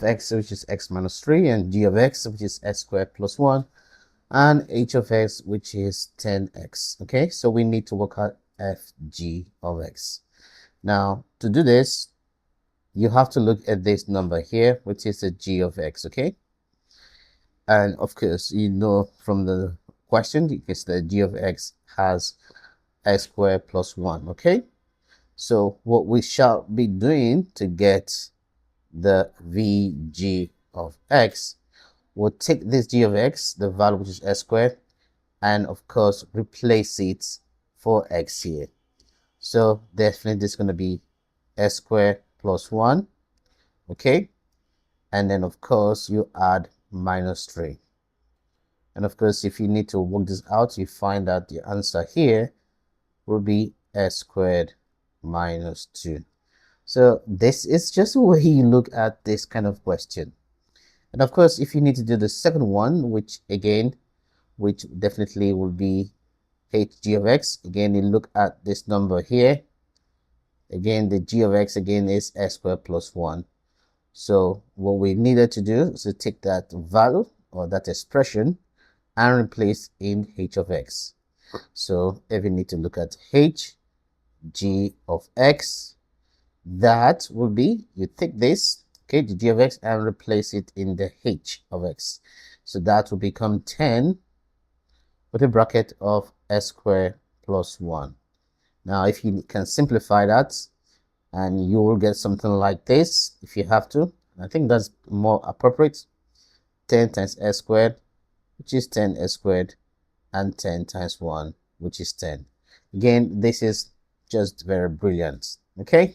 of x, which is x minus 3, and g of x, which is x squared plus 1, and h of x, which is 10x. Okay, so we need to work out fg of x. Now, to do this, you have to look at this number here, which is the g of x. Okay, and of course, you know from the question, because the g of x has x squared plus 1. Okay, so what we shall be doing to get the vg of x, we'll take this g of x, the value which is x squared, and of course replace it for x here. So definitely this is going to be x squared plus 1. Okay, and then of course you add minus 3, and of course if you need to work this out, you find that the answer here will be x squared minus 2. So this is just the way you look at this kind of question. And of course, if you need to do the second one, which definitely will be hg of x, again, you look at this number here. Again, the g of x again is x squared plus 1. So what we needed to do is to take that value or that expression and replace in h of x. So if you need to look at h g of x, that will be, you take this, okay, the g of x, and replace it in the h of x. So that will become 10 with a bracket of x squared plus 1. Now, if you can simplify that, and you will get something like this if you have to. I think that's more appropriate. 10 times x squared, which is 10x squared, and 10 times 1, which is 10. Again, this is just very brilliant. Okay,